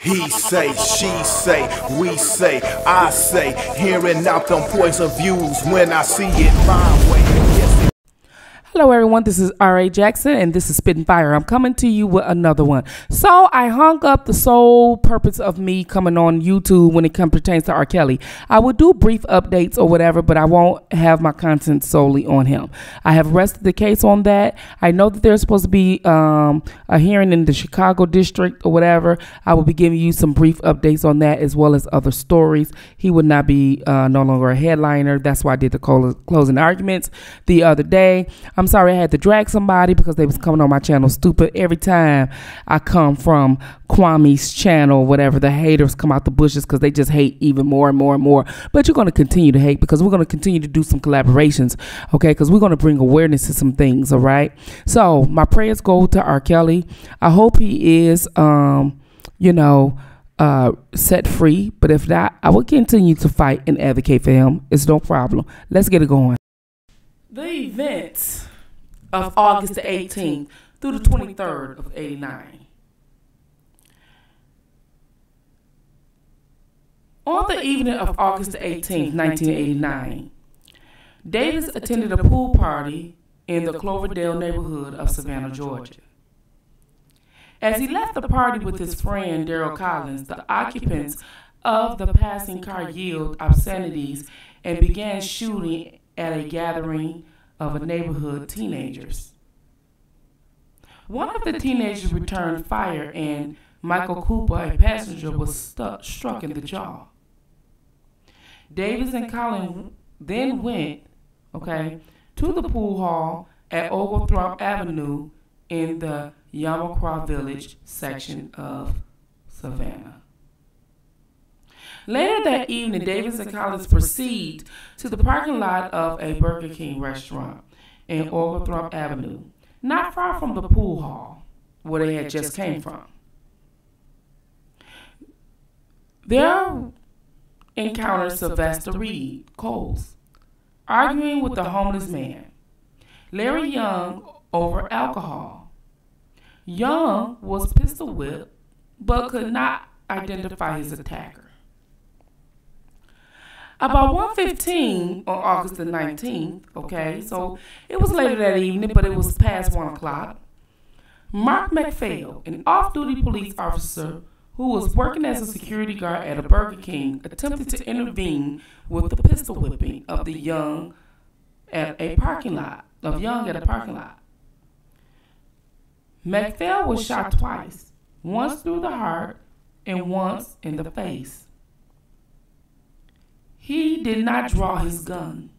He say, she say, we say, I say, hearing out them points of views when I see it my way. Yes, hello everyone, this is R.A. Jackson and this is Spitting Fire. I'm coming to you with another one. So I hung up the sole purpose of me coming on YouTube when it pertains to R. Kelly. I will do brief updates or whatever, but I won't have my content solely on him. I have rested the case on that. I know that there's supposed to be a hearing in the Chicago district or whatever. I will be giving you some brief updates on that as well as other stories. He would not be no longer a headliner. That's why I did the closing arguments the other day. I'm sorry I had to drag somebody because they was coming on my channel stupid. Every time I come from Kwame's channel, whatever, the haters come out the bushes because they just hate even more and more and more. But you're going to continue to hate because we're going to continue to do some collaborations, okay? Because we're going to bring awareness to some things, all right? So my prayers go to R. Kelly. I hope he is, set free. But if not, I will continue to fight and advocate for him. It's no problem. Let's get it going. The events of August the 18th through the 23rd of 89. On the evening of August the 18th, 1989, Davis attended a pool party in the Cloverdale neighborhood of Savannah, Georgia. As he left the party with his friend Daryl Collins, the occupants of the passing car yelled obscenities and began shooting at a gathering of a neighborhood teenagers. One of the teenagers returned fire and Michael Cooper, a passenger, was struck in the jaw. Davis and Collins then went, to the pool hall at Oglethorpe Avenue in the Yamacraw Village section of Savannah. Later that evening, Davis and Collins proceed to the parking lot of a Burger King restaurant in Oglethorpe Avenue, not far from the pool hall where they had just came from. There encountered Sylvester Reed Coles arguing with the homeless man, Larry Young, over alcohol. Young was pistol whipped but could not identify his attacker. About 1:15 on August the 19th, so it was later that evening, but it was past 1 o'clock, Mark McPhail, an off-duty police officer who was working as a security guard at a Burger King, attempted to intervene with the pistol whipping of the Young at a parking lot, McPhail was shot twice, once through the heart and once in the face. He did not draw his gun.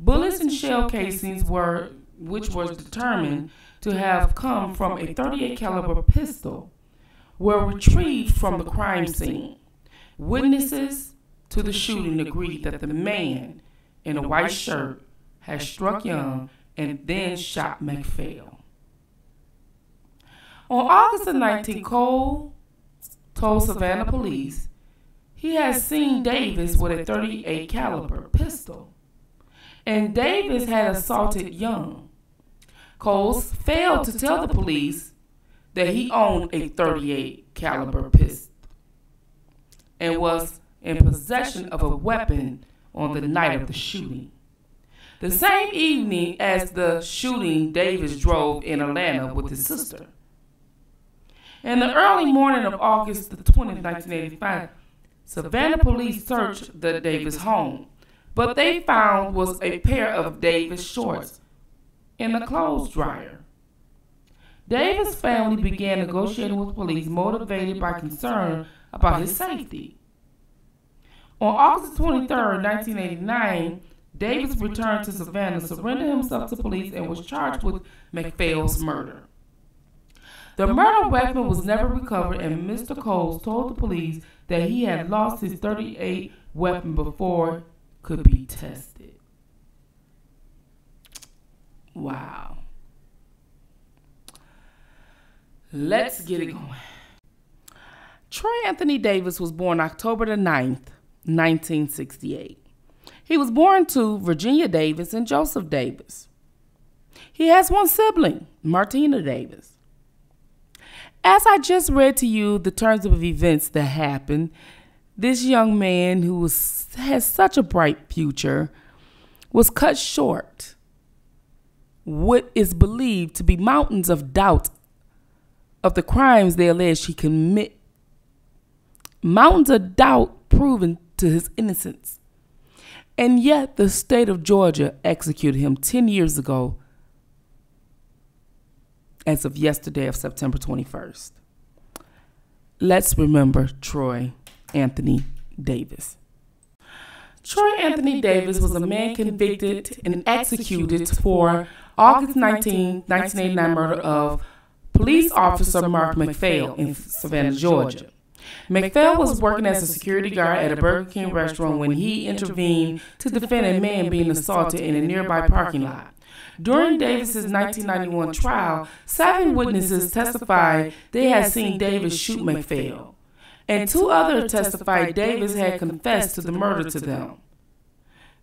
Bullets and shell casings which was determined to have come from a .38 caliber pistol, were retrieved from the crime scene. Witnesses to the shooting agreed that the man in a white shirt had struck Young and then shot McPhail. On August the 19th, Cole told Savannah police he had seen Davis with a .38 caliber pistol, and Davis had assaulted Young. Coles failed to tell the police that he owned a .38 caliber pistol and was in possession of a weapon on the night of the shooting. The same evening as the shooting, Davis drove in Atlanta with his sister. In the early morning of August the 20th, 1985, Savannah police searched the Davis home, but they found was a pair of Davis shorts in a clothes dryer. Davis' family began negotiating with police, motivated by concern about his safety. On August 23rd, 1989, Davis returned to Savannah, surrendered himself to police, and was charged with McPhail's murder. The murder weapon was never recovered, and Mr. Coles told the police that he had lost his .38 weapon before it could be tested. Wow. Let's get it going. Troy Anthony Davis was born October the 9th, 1968. He was born to Virginia Davis and Joseph Davis. He has one sibling, Martina Davis. As I just read to you the terms of events that happened, this young man who has such a bright future was cut short. What is believed to be mountains of doubt of the crimes they alleged he committed. Mountains of doubt proven to his innocence. And yet the state of Georgia executed him 10 years ago as of yesterday of September 21st. Let's remember Troy Anthony Davis. Troy Anthony Davis was a man convicted and executed for August 19, 1989 murder of police officer Mark McPhail in Savannah, Georgia. McPhail was working as a security guard at a Burger King restaurant when he intervened to defend a man being assaulted in a nearby parking lot. During Davis's 1991 trial, 7 witnesses testified they had seen Davis shoot McPhail, and 2 others testified Davis had confessed to the murder to them.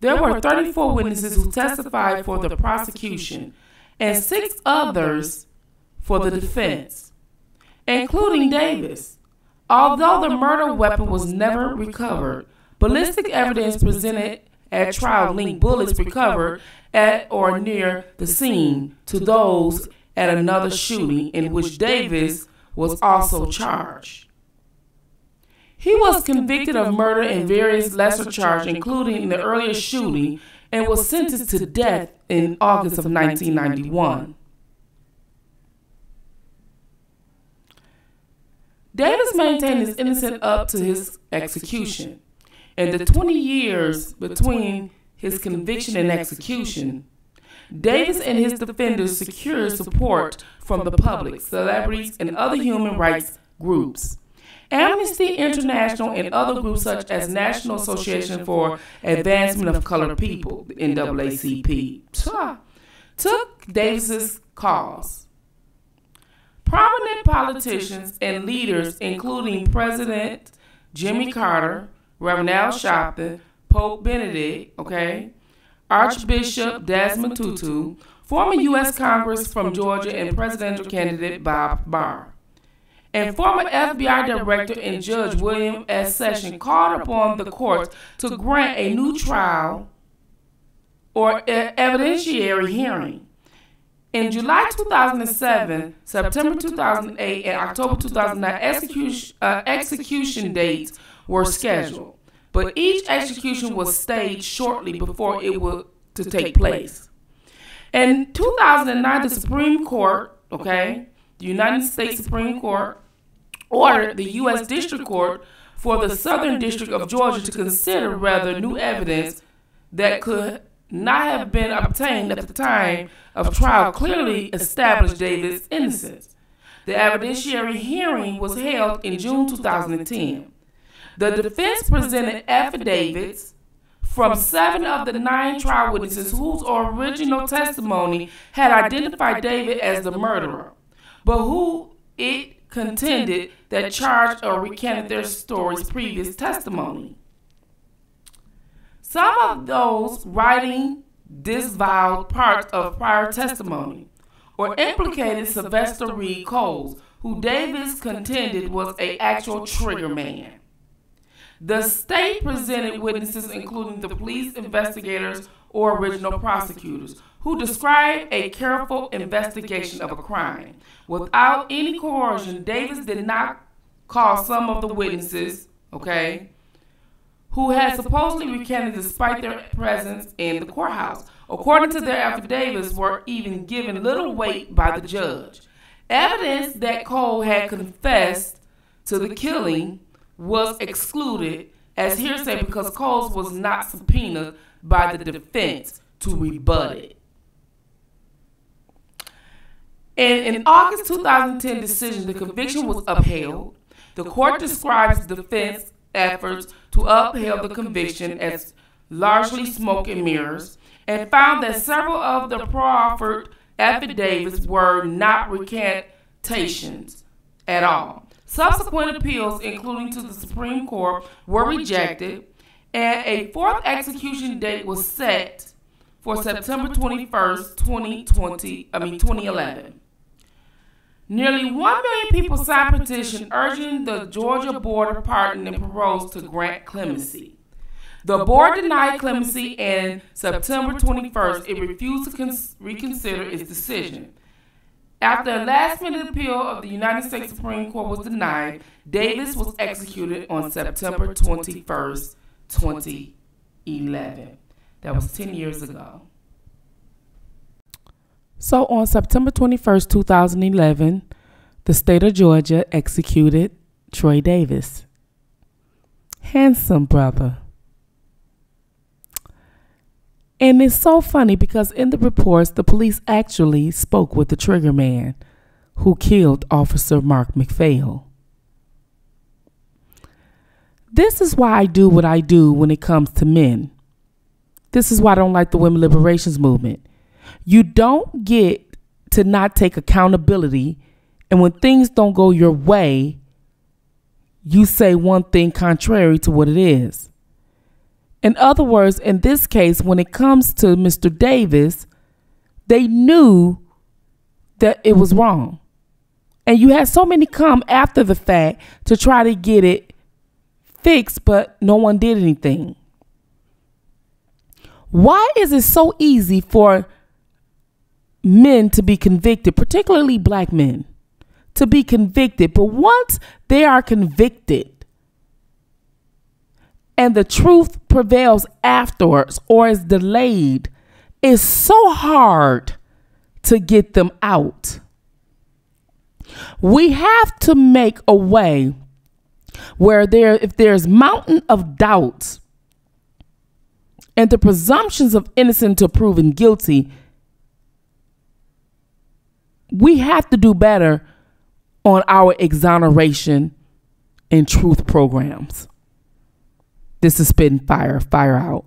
There were 34 witnesses who testified for the prosecution and 6 others for the defense, including Davis. Although the murder weapon was never recovered, ballistic evidence presented at trial linked bullets recovered at or near the scene to those at another shooting in which Davis was also charged. He was convicted of murder and various lesser charges, including the earlier shooting, and was sentenced to death in August of 1991. Davis maintained his innocence up to his execution. In the 20 years between his conviction and execution, Davis and his defenders secured support from the public, celebrities, and other human rights groups. Amnesty International and other groups such as National Association for Advancement of Colored People, the NAACP, took Davis's cause. Prominent politicians and leaders, including President Jimmy Carter, Reverend Al Sharpton, Pope Benedict, Archbishop Desmond Tutu, former U.S. Congress from Georgia and presidential candidate Bob Barr, and former FBI Director and Judge William S. Sessions called upon the courts to grant a new trial or evidentiary hearing. In July 2007, September 2008, and October 2009, execution dates were scheduled, but each execution was staged shortly before it was to take place. In 2009, the Supreme Court, the United States Supreme Court, ordered the U.S. District Court for the Southern District of Georgia to consider whether new evidence that could not have been obtained at the time of trial clearly established Davis' innocence. The evidentiary hearing was held in June 2010. The defense presented affidavits from 7 of the 9 trial witnesses whose original testimony had identified Davis as the murderer, but who it contended that charged or recanted their story's previous testimony. Some of those writing disavowed parts of prior testimony or implicated Sylvester Reed Coles, who Davis contended was an actual trigger man. The state presented witnesses, including the police investigators or original prosecutors, who described a careful investigation of a crime. Without any coercion, Davis did not call some of the witnesses, who had supposedly recanted despite their presence in the courthouse. According to their affidavits, were even given little weight by the judge. Evidence that Cole had confessed to the killing was excluded as hearsay because Cole was not subpoenaed by the defense to rebut it. In an August 2010 decision, the conviction was upheld. The court describes the defense efforts to uphold the conviction as largely smoke and mirrors, and found that several of the proffered affidavits were not recantations at all. Subsequent appeals, including to the Supreme Court, were rejected, and a 4th execution date was set for September 21st, 2011. Nearly 1 million people signed a petition urging the Georgia Board of Pardon and Paroles to grant clemency. The board denied clemency, and September 21st, it refused to reconsider its decision. After a last-minute appeal of the United States Supreme Court was denied, Davis was executed on September 21st, 2011. That was 10 years ago. So on September 21st, 2011, the state of Georgia executed Troy Davis. Handsome brother. And it's so funny because in the reports, the police actually spoke with the trigger man who killed Officer Mark McPhail. This is why I do what I do when it comes to men. This is why I don't like the women liberations movement. You don't get to not take accountability, and when things don't go your way, you say one thing contrary to what it is. In other words, in this case, when it comes to Mr. Davis, they knew that it was wrong. And you had so many come after the fact to try to get it fixed, but no one did anything. Why is it so easy for men to be convicted, particularly black men, to be convicted? But once they are convicted, and the truth prevails afterwards or is delayed, it's so hard to get them out. We have to make a way where if there's mountain of doubts and the presumptions of innocent to proven guilty, we have to do better on our exoneration and truth programs. This is Spitting Fire. Fire out.